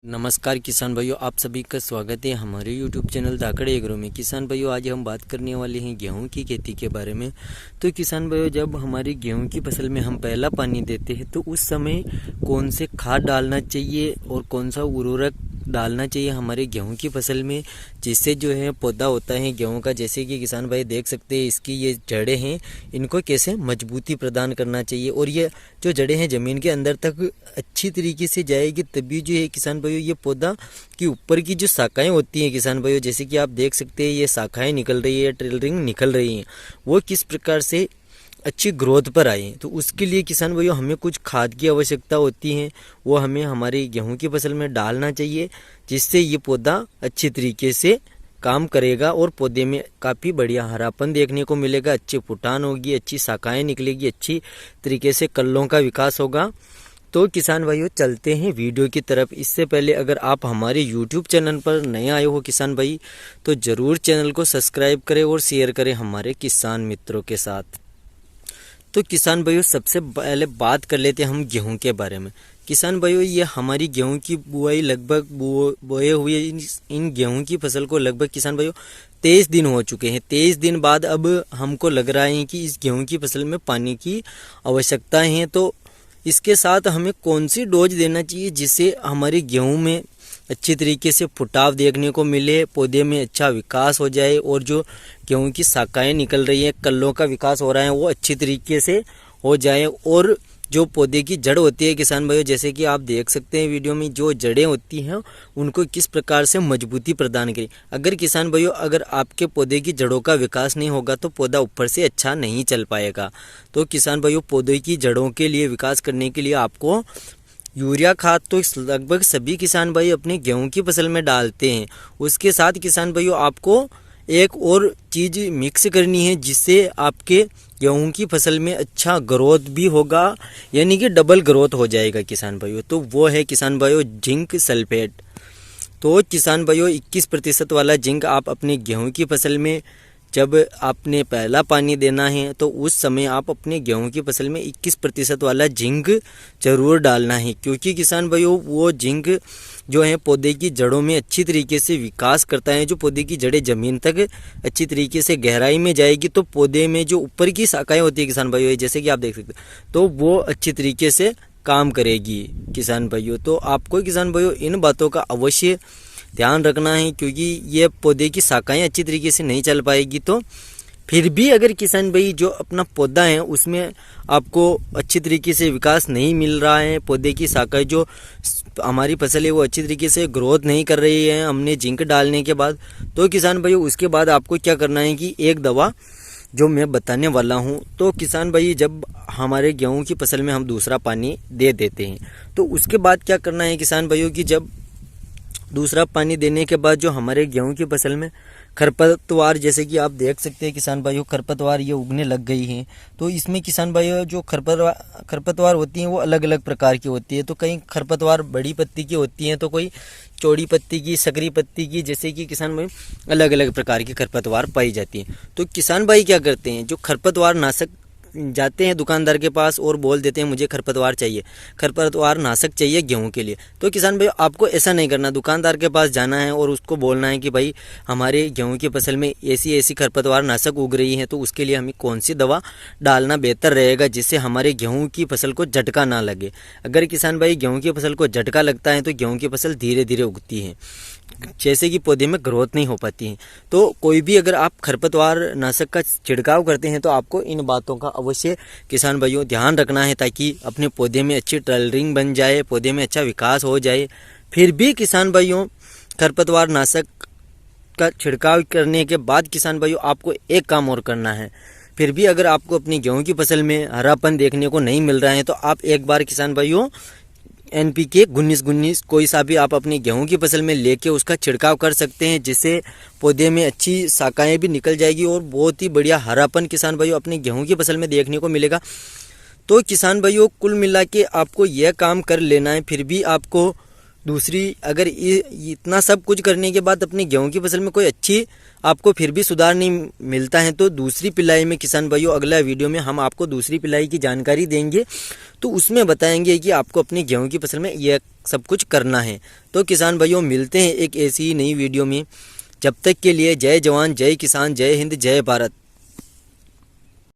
नमस्कार किसान भाइयों, आप सभी का स्वागत है हमारे YouTube चैनल धाकड़ एग्रो में। किसान भाइयों, आज हम बात करने वाले हैं गेहूं की खेती के बारे में। तो किसान भाइयों, जब हमारी गेहूं की फसल में हम पहला पानी देते हैं तो उस समय कौन से खाद डालना चाहिए और कौन सा उर्वरक डालना चाहिए हमारे गेहूं की फसल में, जिससे जो है पौधा होता है गेहूं का, जैसे कि किसान भाई देख सकते हैं इसकी ये जड़ें हैं, इनको कैसे मजबूती प्रदान करना चाहिए और ये जो जड़ें हैं ज़मीन के अंदर तक अच्छी तरीके से जाएगी, तभी जो है किसान भाइयों ये पौधा की ऊपर की जो शाखाएं होती हैं किसान भाइयों, जैसे कि आप देख सकते हैं ये शाखाएं निकल रही है, ट्रेलरिंग निकल रही हैं, वो किस प्रकार से अच्छी ग्रोथ पर आए। तो उसके लिए किसान भाइयों हमें कुछ खाद की आवश्यकता होती है, वो हमें हमारी गेहूं की फसल में डालना चाहिए, जिससे ये पौधा अच्छी तरीके से काम करेगा और पौधे में काफ़ी बढ़िया हरापन देखने को मिलेगा, अच्छी फुटान होगी, अच्छी शाखाएं निकलेगी, अच्छी तरीके से कल्लों का विकास होगा। तो किसान भाइयों चलते हैं वीडियो की तरफ। इससे पहले अगर आप हमारे YouTube चैनल पर नए आए हो किसान भाई, तो ज़रूर चैनल को सब्सक्राइब करें और शेयर करें हमारे किसान मित्रों के साथ। तो किसान भाइयों सबसे पहले बात कर लेते हैं हम गेहूं के बारे में। किसान भाइयों, ये हमारी गेहूं की बुआई लगभग बोए हुए इन गेहूं की फसल को लगभग किसान भाइयों 23 दिन हो चुके हैं। 23 दिन बाद अब हमको लग रहा है कि इस गेहूं की फसल में पानी की आवश्यकता है। तो इसके साथ हमें कौन सी डोज देना चाहिए जिससे हमारे गेहूं में अच्छी तरीके से फुटाव देखने को मिले, पौधे में अच्छा विकास हो जाए और जो गेहूं की शाखाएं निकल रही है, कल्लों का विकास हो रहा है, वो अच्छी तरीके से हो जाए। और जो पौधे की जड़ होती है किसान भाइयों, जैसे कि आप देख सकते हैं वीडियो में जो जड़ें होती हैं उनको किस प्रकार से मजबूती प्रदान करें। अगर किसान भाइयों अगर आपके पौधे की जड़ों का विकास नहीं होगा तो पौधा ऊपर से अच्छा नहीं चल पाएगा। तो किसान भाइयों पौधे की जड़ों के लिए विकास करने के लिए आपको यूरिया खाद तो लगभग सभी किसान भाई अपने गेहूं की फसल में डालते हैं। उसके साथ किसान भाइयों आपको एक और चीज़ मिक्स करनी है जिससे आपके गेहूं की फसल में अच्छा ग्रोथ भी होगा, यानी कि डबल ग्रोथ हो जाएगा किसान भाइयों। तो वो है किसान भाइयों जिंक सल्फेट। तो किसान भाइयों 21% वाला जिंक आप अपने गेहूं की फसल में जब आपने पहला पानी देना है तो उस समय आप अपने गेहूं की फसल में 21% वाला जिंक जरूर डालना है, क्योंकि किसान भाइयों वो जिंक जो है पौधे की जड़ों में अच्छी तरीके से विकास करता है। जो पौधे की जड़ें ज़मीन तक अच्छी तरीके से गहराई में जाएगी तो पौधे में जो ऊपर की शाखाएं होती है किसान भाइयों, जैसे कि आप देख सकते हैं, तो वो अच्छी तरीके से काम करेगी किसान भाइयों। तो आपको किसान भाइयों इन बातों का अवश्य ध्यान रखना है, क्योंकि ये पौधे की शाखाएं अच्छी तरीके से नहीं चल पाएगी। तो फिर भी अगर किसान भाई जो अपना पौधा है उसमें आपको अच्छी तरीके से विकास नहीं मिल रहा है, पौधे की शाखाएं जो हमारी फसल है वो अच्छी तरीके से ग्रोथ नहीं कर रही है हमने जिंक डालने के बाद, तो किसान भाई उसके बाद आपको क्या करना है कि एक दवा जो मैं बताने वाला हूं, तो किसान भाई जब हमारे गेहूं की फसल में हम दूसरा पानी दे देते हैं तो उसके बाद क्या करना है किसान भाइयों की जब दूसरा पानी देने के बाद जो हमारे गेहूं की फसल में खरपतवार, जैसे कि आप देख सकते हैं किसान भाइयों खरपतवार ये उगने लग गई हैं, तो इसमें किसान भाइयों जो खरपतवार होती हैं वो अलग अलग प्रकार की होती है। तो कई खरपतवार बड़ी पत्ती की होती हैं, तो कोई चौड़ी पत्ती की, सकरी पत्ती की, जैसे कि किसान भाई अलग अलग प्रकार की खरपतवार पाई जाती हैं। तो किसान भाई क्या करते हैं, जो खरपतवार नाशक जाते हैं दुकानदार के पास और बोल देते हैं मुझे खरपतवार चाहिए, खरपतवार नाशक चाहिए गेहूं के लिए। तो किसान भाई आपको ऐसा नहीं करना, दुकानदार के पास जाना है और उसको बोलना है कि भाई हमारे गेहूं की फसल में ऐसी ऐसी खरपतवार नाशक उग रही है, तो उसके लिए हमें कौन सी दवा डालना बेहतर रहेगा जिससे हमारे गेहूँ की फसल को झटका ना लगे। अगर किसान भाई गेहूँ की फसल को झटका लगता है तो गेहूँ की फसल धीरे धीरे उगती है, जैसे कि पौधे में ग्रोथ नहीं हो पाती है। तो कोई भी अगर आप खरपतवार नाशक का छिड़काव करते हैं तो आपको इन बातों का अवश्य किसान भाइयों ध्यान रखना है, ताकि अपने पौधे में अच्छी ट्रेलरिंग बन जाए, पौधे में अच्छा विकास हो जाए। फिर भी किसान भाइयों खरपतवार नाशक का छिड़काव करने के बाद किसान भाइयों आपको एक काम और करना है। फिर भी अगर आपको अपनी गेहूं की फसल में हरापन देखने को नहीं मिल रहा है तो आप एक बार किसान भाइयों NPK 19-19 कोई सा भी आप अपनी गेहूं की फसल में लेके उसका छिड़काव कर सकते हैं, जिससे पौधे में अच्छी शाखाएं भी निकल जाएगी और बहुत ही बढ़िया हरापन किसान भाइयों अपनी गेहूं की फसल में देखने को मिलेगा। तो किसान भाइयों कुल मिला के आपको यह काम कर लेना है। फिर भी आपको दूसरी, अगर इतना सब कुछ करने के बाद अपनी गेहूं की फसल में कोई अच्छी आपको फिर भी सुधार नहीं मिलता है तो दूसरी पिलाई में किसान भाइयों अगला वीडियो में हम आपको दूसरी पिलाई की जानकारी देंगे। तो उसमें बताएंगे कि आपको अपनी गेहूं की फसल में यह सब कुछ करना है। तो किसान भाइयों मिलते हैं एक ऐसी ही नई वीडियो में। जब तक के लिए जय जवान, जय किसान, जय हिंद, जय भारत।